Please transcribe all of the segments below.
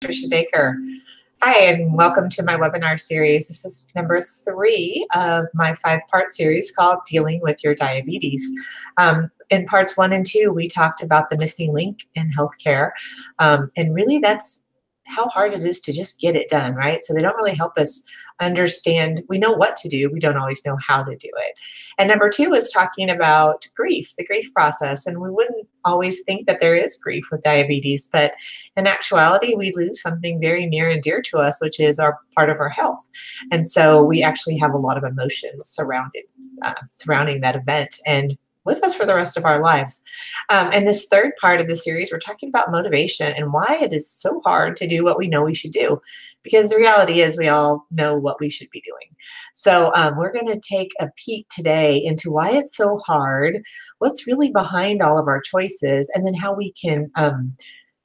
Patricia Daiker. Hi, and welcome to my webinar series. This is number 3 of my 5-part series called Dealing with Your Diabetes. In parts 1 and 2, we talked about the missing link in healthcare, and really that's how hard it is to just get it done, right? So they don't really help us understand. We know what to do, we don't always know how to do it. And number 2 is talking about grief, the grief process, and we wouldn't always think that there is grief with diabetes, but in actuality, we lose something very near and dear to us, which is our part of our health. And so we actually have a lot of emotions surrounding that event and with us for the rest of our lives. And this third part of the series, we're talking about motivation and why it is so hard to do what we know we should do. Because the reality is we all know what we should be doing. So we're going to take a peek today into why it's so hard, what's really behind all of our choices, and then how we can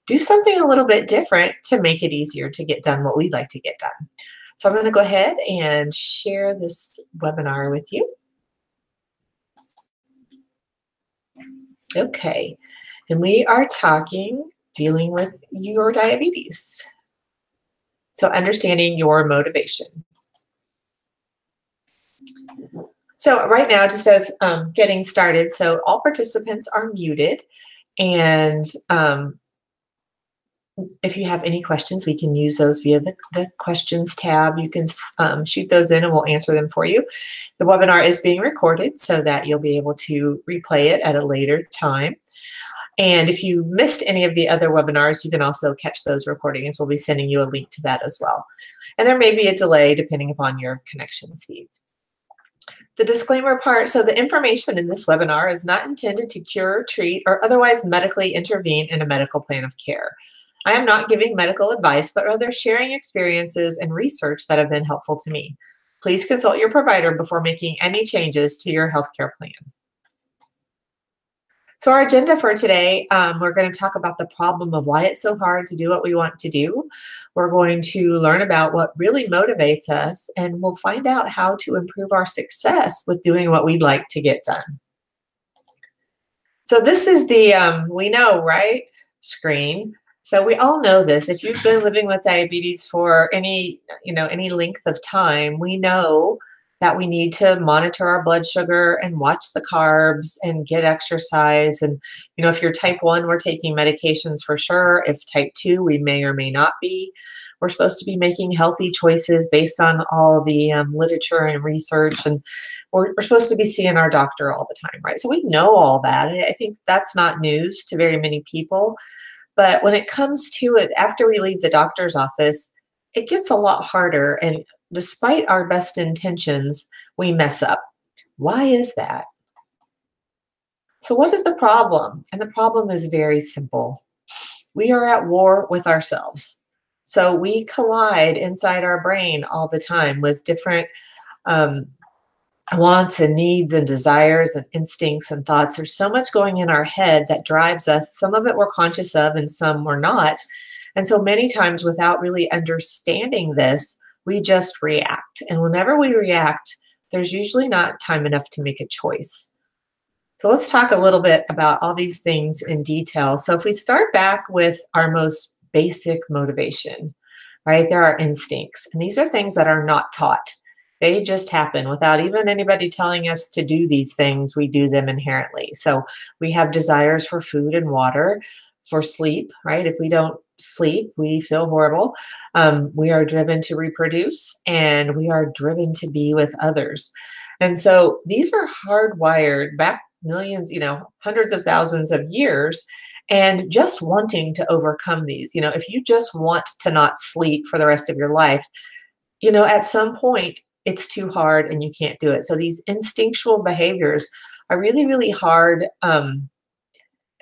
do something a little bit different to make it easier to get done what we'd like to get done. So I'm going to go ahead and share this webinar with you. Okay, and we are dealing with your diabetes. So understanding your motivation. So right now, just as getting started, so all participants are muted, and if you have any questions, we can use those via the questions tab. You can shoot those in and we'll answer them for you. The webinar is being recorded so that you'll be able to replay it at a later time. And if you missed any of the other webinars, you can also catch those recordings. We'll be sending you a link to that as well. And there may be a delay depending upon your connection speed. The disclaimer part, so the information in this webinar is not intended to cure, treat, or otherwise medically intervene in a medical plan of care. I am not giving medical advice, but rather sharing experiences and research that have been helpful to me. Please consult your provider before making any changes to your healthcare plan. So our agenda for today, we're going to talk about the problem of why it's so hard to do what we want to do. We're going to learn about what really motivates us, and we'll find out how to improve our success with doing what we'd like to get done. So this is the we know, right, screen. So we all know this. If you've been living with diabetes for any length of time, we know that we need to monitor our blood sugar and watch the carbs and get exercise. And, if you're type 1, we're taking medications for sure. If type 2, we may or may not be. We're supposed to be making healthy choices based on all the literature and research. And we're supposed to be seeing our doctor all the time, right? So we know all that. I think that's not news to very many people. But when it comes to it, after we leave the doctor's office, it gets a lot harder. And despite our best intentions, we mess up. Why is that? So what is the problem? And the problem is very simple. We are at war with ourselves. So we collide inside our brain all the time with different wants and needs and desires and instincts and thoughts. There's so much going in our head that drives us. Some of it we're conscious of and some we're not. And so many times without really understanding this, we just react. And whenever we react, there's usually not time enough to make a choice. So let's talk a little bit about all these things in detail. So if we start back with our most basic motivation, right? There are instincts, and these are things that are not taught. They just happen without even anybody telling us to do these things. We do them inherently. So we have desires for food and water, for sleep, right? If we don't sleep, we feel horrible. We are driven to reproduce, and we are driven to be with others. And so these are hardwired back millions, hundreds of thousands of years, and just wanting to overcome these. If you just want to not sleep for the rest of your life, at some point, it's too hard and you can't do it. So these instinctual behaviors are really, really hard.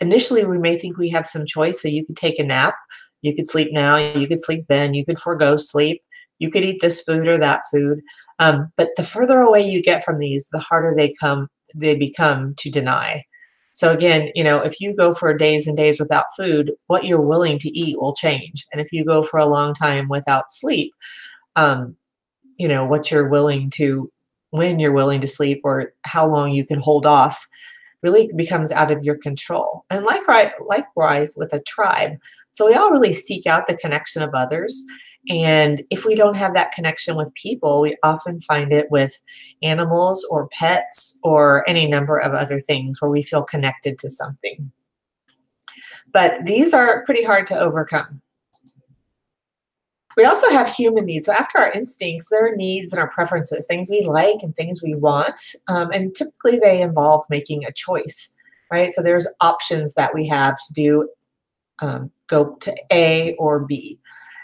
Initially, we may think we have some choice. So you could take a nap, you could sleep now, you could sleep then, you could forego sleep, you could eat this food or that food. But the further away you get from these, the harder they become to deny. So again, if you go for days and days without food, what you're willing to eat will change. And if you go for a long time without sleep, what you're willing to, when you're willing to sleep, or how long you can hold off really becomes out of your control. And likewise with a tribe. So we all really seek out the connection of others. And if we don't have that connection with people, we often find it with animals or pets or any number of other things where we feel connected to something. But these are pretty hard to overcome. We also have human needs. So after our instincts, there are needs and our preferences, things we like and things we want. And typically they involve making a choice, right? So there's options that we have to do, go to A or B.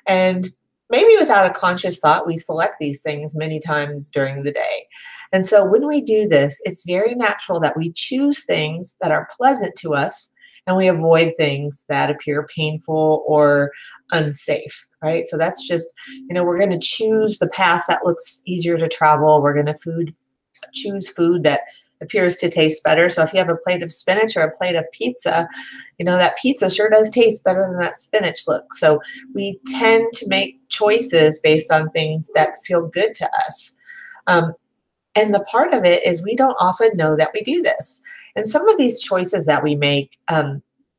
And maybe without a conscious thought, we select these things many times during the day. And so when we do this, it's very natural that we choose things that are pleasant to us and we avoid things that appear painful or unsafe, right? So that's just, we're going to choose the path that looks easier to travel. We're going to choose food that appears to taste better. So if you have a plate of spinach or a plate of pizza, that pizza sure does taste better than that spinach looks. So we tend to make choices based on things that feel good to us. And the part of it is we don't often know that we do this. And some of these choices that we make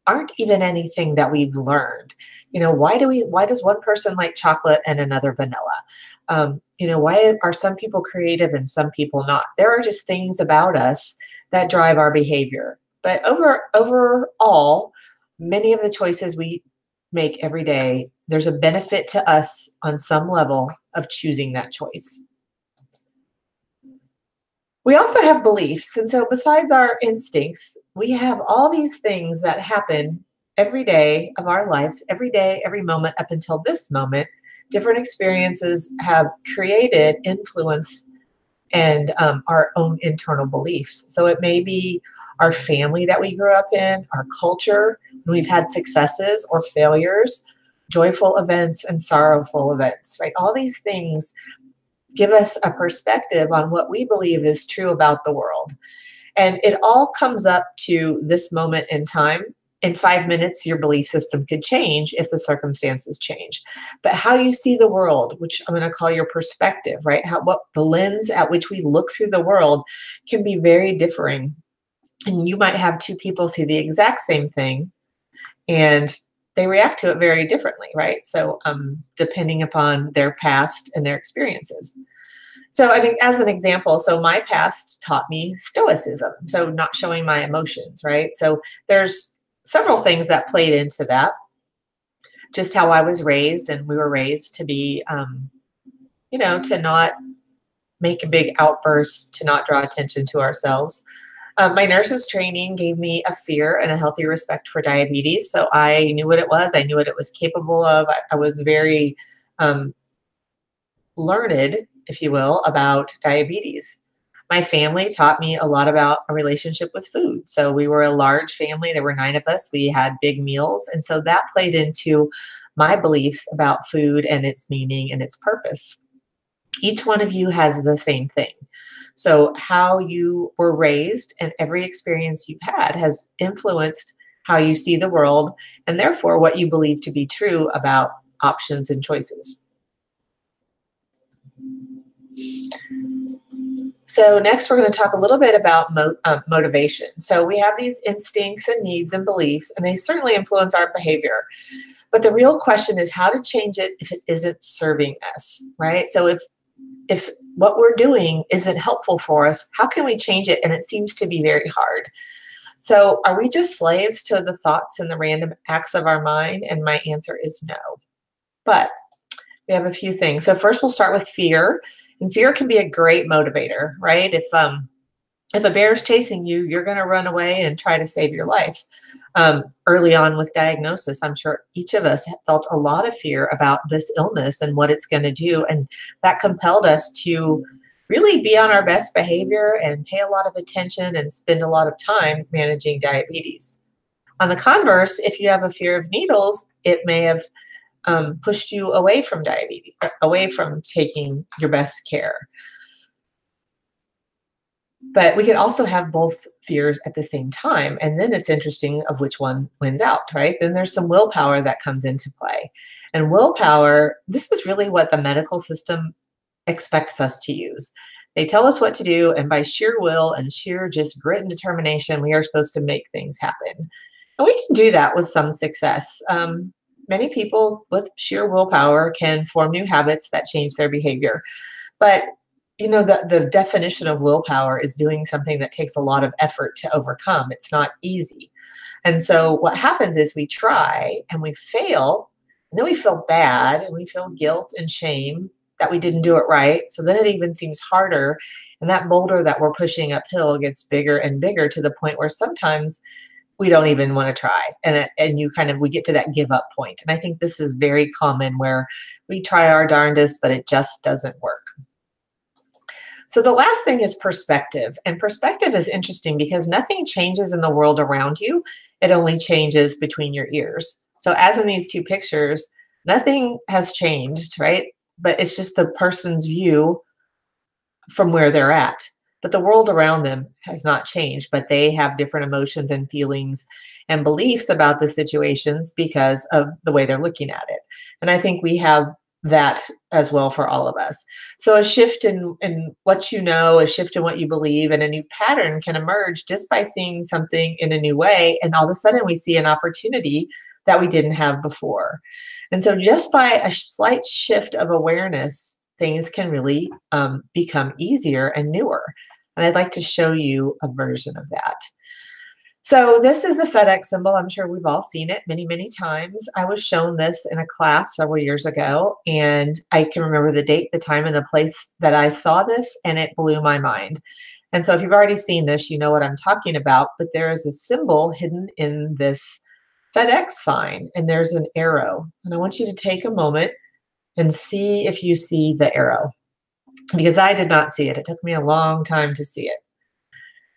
aren't even anything that we've learned. Why does one person like chocolate and another vanilla? Why are some people creative and some people not? There are just things about us that drive our behavior. But overall, many of the choices we make every day, there's a benefit to us on some level of choosing that choice. We also have beliefs. And so besides our instincts, we have all these things that happen every day of our life, every day, every moment up until this moment. Different experiences have created influence and our own internal beliefs. So it may be our family that we grew up in, our culture, and we've had successes or failures, joyful events and sorrowful events, right? All these things give us a perspective on what we believe is true about the world. And it all comes up to this moment in time. In 5 minutes, your belief system could change if the circumstances change. But how you see the world, which I'm going to call your perspective, right? What the lens at which we look through the world can be very differing. And you might have two people see the exact same thing and they react to it very differently, right? So depending upon their past and their experiences. So I think as an example, so my past taught me stoicism, so not showing my emotions, right? So there's several things that played into that. Just how I was raised, and we were raised to be, to not make a big outburst, to not draw attention to ourselves. My nurse's training gave me a fear and a healthy respect for diabetes. So I knew what it was. I knew what it was capable of. I was very learned, if you will, about diabetes. My family taught me a lot about a relationship with food. So we were a large family. There were 9 of us. We had big meals. And so that played into my beliefs about food and its meaning and its purpose. Each one of you has the same thing. So how you were raised and every experience you've had has influenced how you see the world and therefore what you believe to be true about options and choices. So next we're going to talk a little bit about motivation. So we have these instincts and needs and beliefs, and they certainly influence our behavior. But the real question is how to change it if it isn't serving us, right? So if what we're doing isn't helpful for us, how can we change it? And it seems to be very hard. So are we just slaves to the thoughts and the random acts of our mind? And my answer is no. But we have a few things. So first we'll start with fear. And fear can be a great motivator, right? If a bear is chasing you, you're going to run away and try to save your life. Early on with diagnosis, I'm sure each of us felt a lot of fear about this illness and what it's going to do. And that compelled us to really be on our best behavior and pay a lot of attention and spend a lot of time managing diabetes. On the converse, if you have a fear of needles, it may have pushed you away from diabetes, away from taking your best care. But we can also have both fears at the same time. And then it's interesting of which one wins out, right? Then there's some willpower that comes into play. And willpower, this is really what the medical system expects us to use. They tell us what to do, and by sheer will and sheer just grit and determination, we are supposed to make things happen. And we can do that with some success. Many people with sheer willpower can form new habits that change their behavior. But the definition of willpower is doing something that takes a lot of effort to overcome. It's not easy. And so what happens is we try and we fail, and then we feel bad and we feel guilt and shame that we didn't do it right. So then it even seems harder. And that boulder that we're pushing uphill gets bigger and bigger to the point where sometimes we don't even want to try. And we get to that give up point. And I think this is very common where we try our darndest, but it just doesn't work. So the last thing is perspective. And perspective is interesting because nothing changes in the world around you. It only changes between your ears. So as in these two pictures, nothing has changed, right? But it's just the person's view from where they're at. But the world around them has not changed, but they have different emotions and feelings and beliefs about the situations because of the way they're looking at it. And I think we have that as well for all of us. So a shift in what you know, a shift in what you believe, and a new pattern can emerge just by seeing something in a new way. And all of a sudden we see an opportunity that we didn't have before. And so just by a slight shift of awareness, things can really become easier and newer. And I'd like to show you a version of that. So this is the FedEx symbol. I'm sure we've all seen it many, many times. I was shown this in a class several years ago, and I can remember the date, the time, and the place that I saw this, and it blew my mind. And so if you've already seen this, you know what I'm talking about, but there is a symbol hidden in this FedEx sign, and there's an arrow. And I want you to take a moment and see if you see the arrow, because I did not see it. It took me a long time to see it.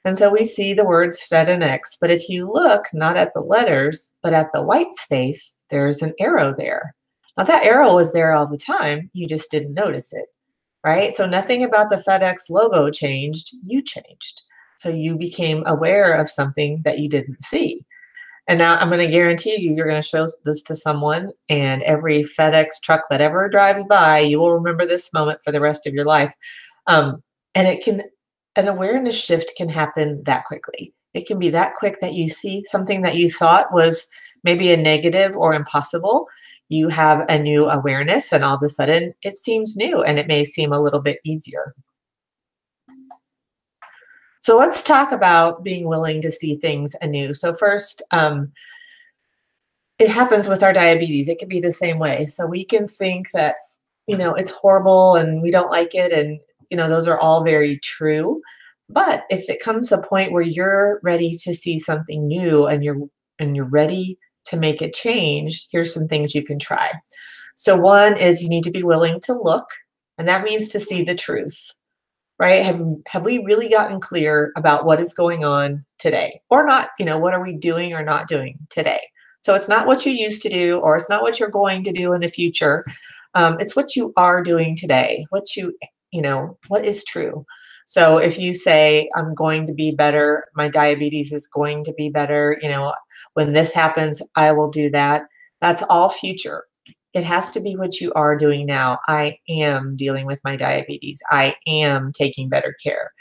And so we see the words FedEx, but if you look not at the letters, but at the white space, there's an arrow there. Now that arrow was there all the time, you just didn't notice it, right? So nothing about the FedEx logo changed, you changed. So you became aware of something that you didn't see. And now I'm going to guarantee you, you're going to show this to someone, and every FedEx truck that ever drives by, you will remember this moment for the rest of your life. And an awareness shift can happen that quickly. It can be that quick that you see something that you thought was maybe a negative or impossible. You have a new awareness, and all of a sudden it seems new, and it may seem a little bit easier. So let's talk about being willing to see things anew. So first, it happens with our diabetes. It can be the same way. So we can think that, it's horrible and we don't like it, and those are all very true. But if it comes a point where you're ready to see something new and you're ready to make a change, here's some things you can try. So one is you need to be willing to look, and that means to see the truth, right? Have we really gotten clear about what is going on today or not? What are we doing or not doing today? So it's not what you used to do, or it's not what you're going to do in the future. It's what you are doing today, what is true. So if you say, I'm going to be better, my diabetes is going to be better, when this happens, I will do that. That's all future. It has to be what you are doing now. I am dealing with my diabetes. I am taking better care.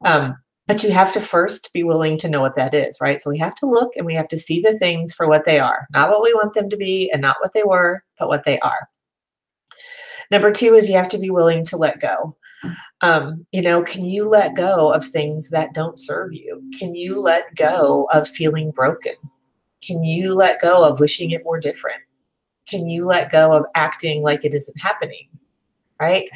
But you have to first be willing to know what that is, right? So we have to look and we have to see the things for what they are, not what we want them to be and not what they were, but what they are. Number two is you have to be willing to let go. Can you let go of things that don't serve you? Can you let go of feeling broken? Can you let go of wishing it were different? Can you let go of acting like it isn't happening, right?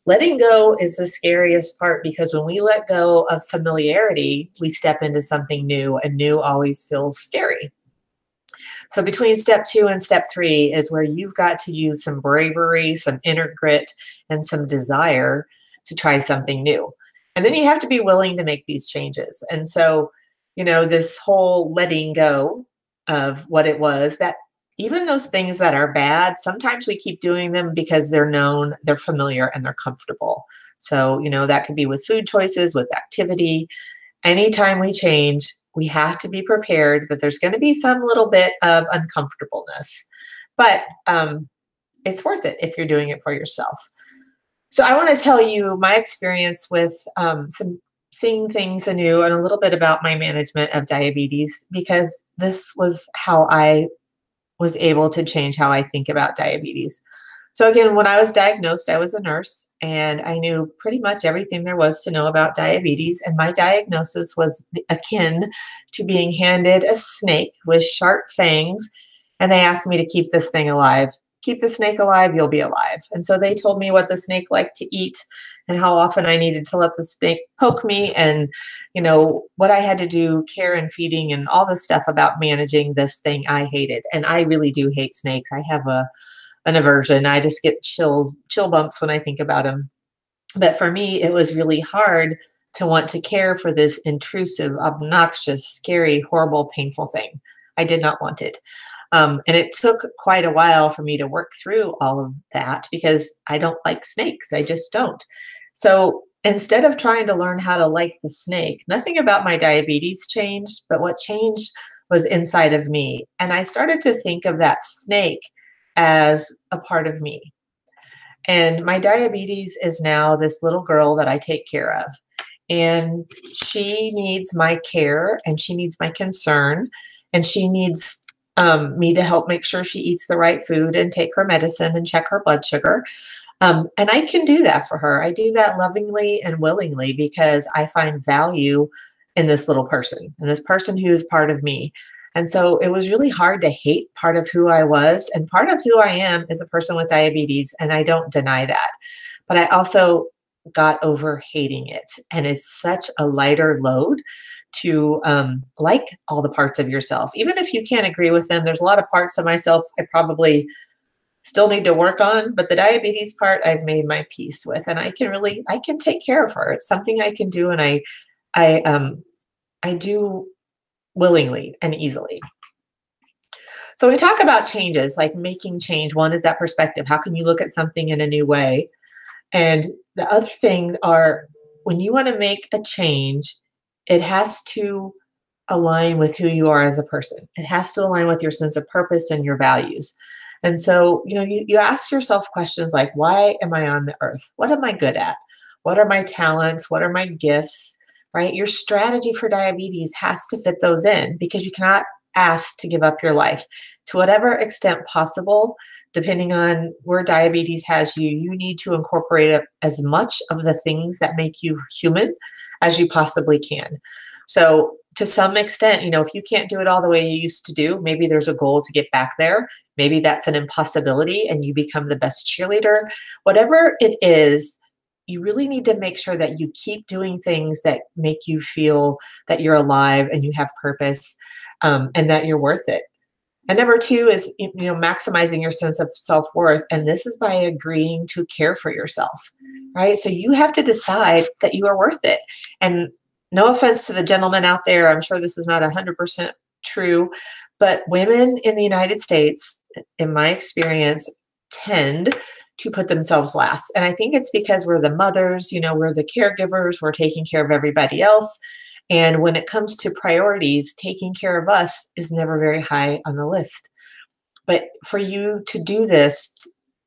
Letting go is the scariest part, because when we let go of familiarity, we step into something new, and new always feels scary. So between step 2 and step 3 is where you've got to use some bravery, some inner grit, and some desire to try something new. And then you have to be willing to make these changes. And so, this whole letting go of what it was, that even those things that are bad, sometimes we keep doing them because they're known, they're familiar, and they're comfortable. So, that could be with food choices, with activity. Anytime we change, we have to be prepared that there's going to be some little bit of uncomfortableness, but it's worth it if you're doing it for yourself. So I want to tell you my experience with some seeing things anew and a little bit about my management of diabetes because this was how I was able to change how I think about diabetes. So again, when I was diagnosed, I was a nurse and I knew pretty much everything there was to know about diabetes. And my diagnosis was akin to being handed a snake with sharp fangs. And they asked me to keep this thing alive. Keep the snake alive, you'll be alive. And so they told me what the snake liked to eat and how often I needed to let the snake poke me and, what I had to do, care and feeding and all the stuff about managing this thing I hated. And I really do hate snakes. I have an aversion. I just get chill bumps when I think about them. But for me, it was really hard to want to care for this intrusive, obnoxious, scary, horrible, painful thing. I did not want it. And it took quite a while for me to work through all of that because I don't like snakes. I just don't. So instead of trying to learn how to like the snake, nothing about my diabetes changed, but what changed was inside of me. And I started to think of that snake as a part of me. And my diabetes is now this little girl that I take care of. And she needs my care and she needs my concern and she needs me to help make sure she eats the right food and take her medicine and check her blood sugar. And I can do that for her. I do that lovingly and willingly because I find value in this little person and this person who is part of me. And so it was really hard to hate part of who I was. And part of who I am is a person with diabetes. And I don't deny that. But I also got over hating it. And it's such a lighter load to like all the parts of yourself. Even if you can't agree with them, there's a lot of parts of myself I probably still need to work on, but the diabetes part I've made my peace with, and I can take care of her. It's something I can do, and I do willingly and easily. So when we talk about changes, like making change, one is that perspective. How can you look at something in a new way? And the other things are when you want to make a change, it has to align with who you are as a person. It has to align with your sense of purpose and your values. And so, you ask yourself questions like, why am I on the earth? What am I good at? What are my talents? What are my gifts? Right? Your strategy for diabetes has to fit those in because you cannot ask to give up your life. To whatever extent possible, depending on where diabetes has you, you need to incorporate as much of the things that make you human as you possibly can. So to some extent, if you can't do it all the way you used to do, maybe there's a goal to get back there. Maybe that's an impossibility and you become the best cheerleader. Whatever it is, you really need to make sure that you keep doing things that make you feel that you're alive and you have purpose, and that you're worth it. And number two is, maximizing your sense of self-worth. And this is by agreeing to care for yourself, right? So you have to decide that you are worth it. And no offense to the gentleman out there, I'm sure this is not 100% true, but women in the United States, in my experience, tend to put themselves last. And I think it's because we're the mothers, we're the caregivers, we're taking care of everybody else. And when it comes to priorities, taking care of us is never very high on the list. But for you to do this,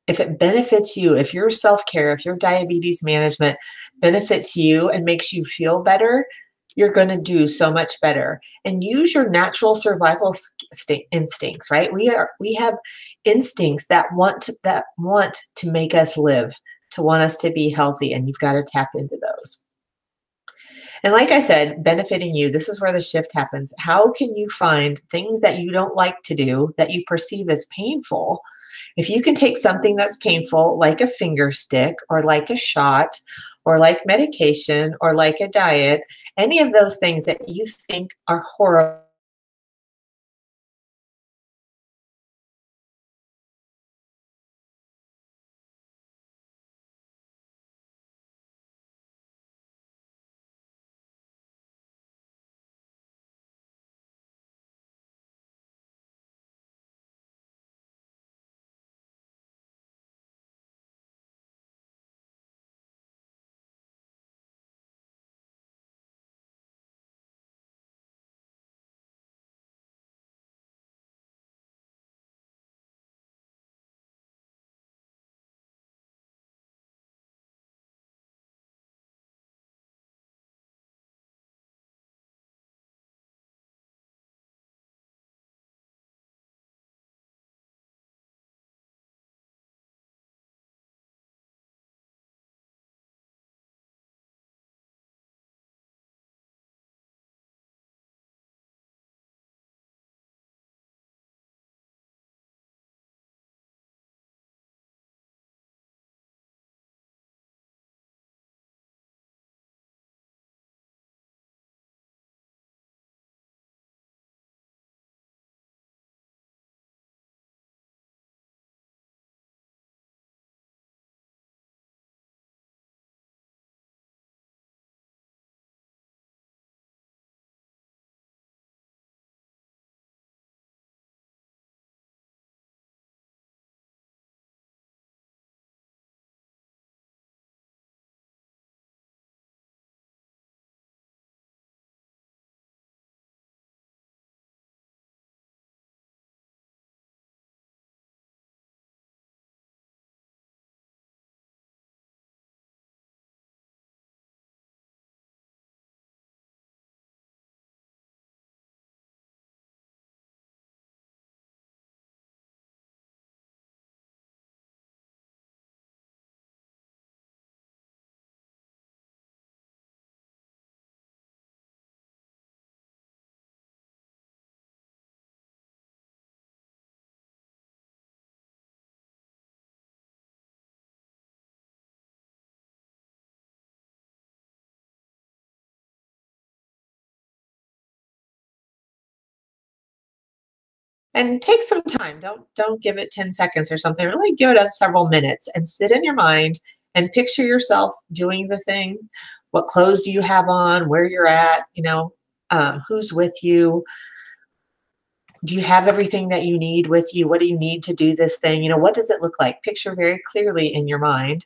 if it benefits you, if your self care, if your diabetes management benefits you and makes you feel better, you're going to do so much better. And use your natural survival instincts, right? We have instincts that want to make us live, to want us to be healthy, and you've got to tap into those. And like I said, benefiting you, this is where the shift happens. How can you find things that you don't like to do that you perceive as painful? If you can take something that's painful, like a finger stick or like a shot or like medication or like a diet, any of those things that you think are horrible And take some time. Don't give it 10 seconds or something. Really give it several minutes and sit in your mind and picture yourself doing the thing. What clothes do you have on? Where you're at? Who's with you? Do you have everything that you need with you? What do you need to do this thing? What does it look like? Picture very clearly in your mind.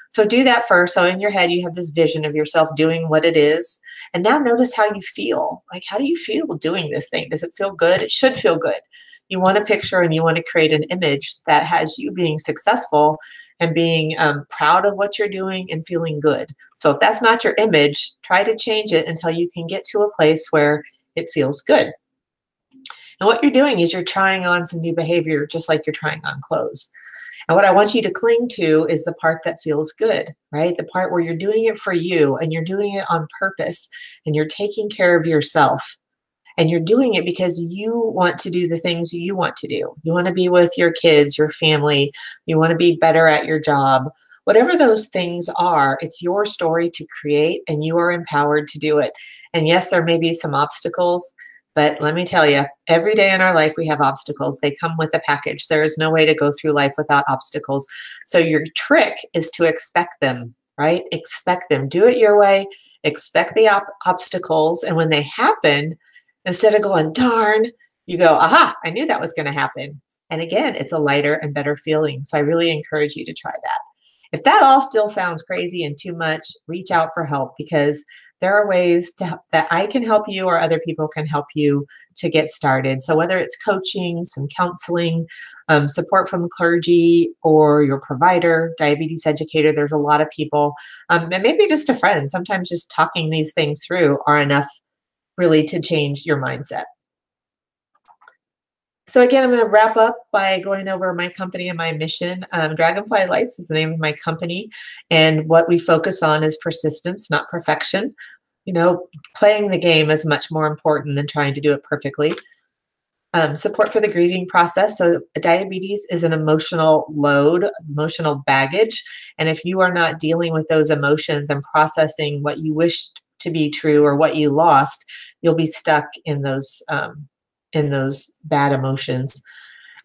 So do that first. So in your head, you have this vision of yourself doing what it is. And now notice how you feel. Like, how do you feel doing this thing? Does it feel good? It should feel good. You want to picture and you want to create an image that has you being successful and being proud of what you're doing and feeling good. So if that's not your image, try to change it until you can get to a place where it feels good. And what you're doing is you're trying on some new behavior just like you're trying on clothes. And what I want you to cling to is the part that feels good, right? The part where you're doing it for you and you're doing it on purpose and you're taking care of yourself. And you're doing it because you want to do the things you want to do. You want to be with your kids, your family. You want to be better at your job. Whatever those things are, it's your story to create and you are empowered to do it. And yes, there may be some obstacles, but let me tell you, every day in our life we have obstacles. They come with a package. There is no way to go through life without obstacles. So your trick is to expect them, right? Expect them. Do it your way. Expect the obstacles. And when they happen, instead of going, darn, you go, aha, I knew that was going to happen. And again, it's a lighter and better feeling. So I really encourage you to try that. If that all still sounds crazy and too much, reach out for help because there are ways that I can help you or other people can help you to get started. So whether it's coaching, some counseling, support from clergy or your provider, diabetes educator, there's a lot of people, and maybe just a friend. Sometimes just talking these things through are enough really to change your mindset. So again, I'm going to wrap up by going over my company and my mission. Dragonfly Lights is the name of my company, and what we focus on is persistence, not perfection. Playing the game is much more important than trying to do it perfectly. Support for the grieving process. So diabetes is an emotional load, emotional baggage, and if you are not dealing with those emotions and processing what you wished to be true or what you lost, you'll be stuck in those bad emotions.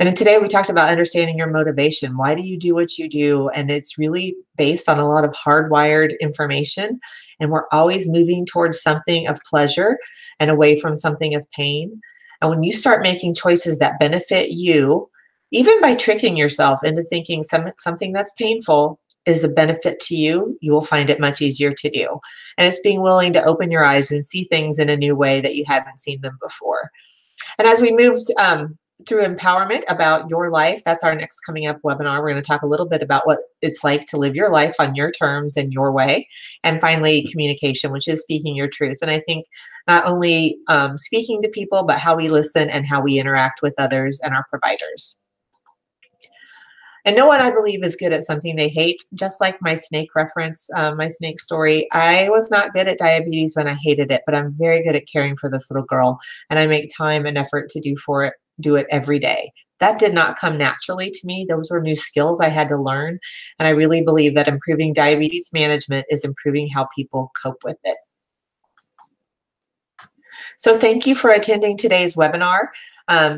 And then today we talked about understanding your motivation. Why do you do what you do? And it's really based on a lot of hardwired information. And we're always moving towards something of pleasure and away from something of pain. And when you start making choices that benefit you, even by tricking yourself into thinking something that's painful is a benefit to you, you will find it much easier to do. And it's being willing to open your eyes and see things in a new way that you hadn't seen them before. And as we move through empowerment about your life, that's our next coming up webinar. We're going to talk a little bit about what it's like to live your life on your terms and your way. And finally, communication, which is speaking your truth. And I think not only speaking to people, but how we listen and how we interact with others and our providers. And no one, I believe, is good at something they hate. Just like my snake reference, my snake story, I was not good at diabetes when I hated it, but I'm very good at caring for this little girl. And I make time and effort to do it every day. That did not come naturally to me. Those were new skills I had to learn. And I really believe that improving diabetes management is improving how people cope with it. So thank you for attending today's webinar.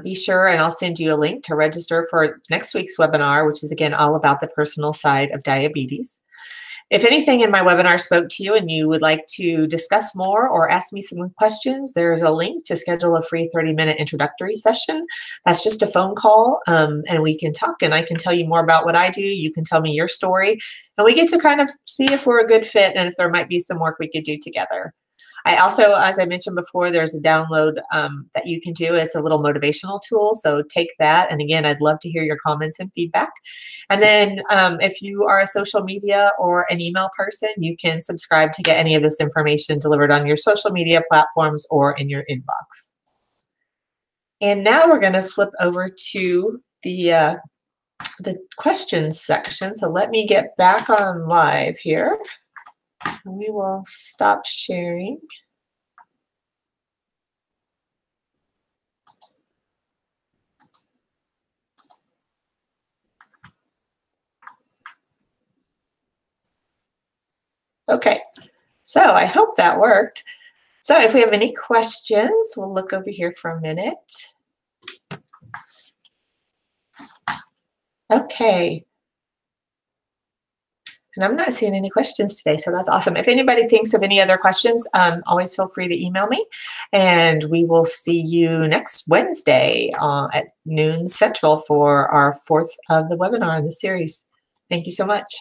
Be sure, and I'll send you a link to register for next week's webinar, which is again all about the personal side of diabetes. If anything in my webinar spoke to you and you would like to discuss more or ask me some questions, there's a link to schedule a free 30-minute introductory session. That's just a phone call, and we can talk and I can tell you more about what I do. You can tell me your story, and we get to kind of see if we're a good fit and if there might be some work we could do together. I also, as I mentioned before, there's a download that you can do. It's a little motivational tool, so take that. And again, I'd love to hear your comments and feedback. And then if you are a social media or an email person, you can subscribe to get any of this information delivered on your social media platforms or in your inbox. And now we're going to flip over to the questions section. So let me get back on live here. We will stop sharing. Okay, so I hope that worked. So if we have any questions, we'll look over here for a minute. Okay. And I'm not seeing any questions today, so that's awesome. If anybody thinks of any other questions, always feel free to email me. And we will see you next Wednesday at noon Central for our fourth of the webinar in the series. Thank you so much.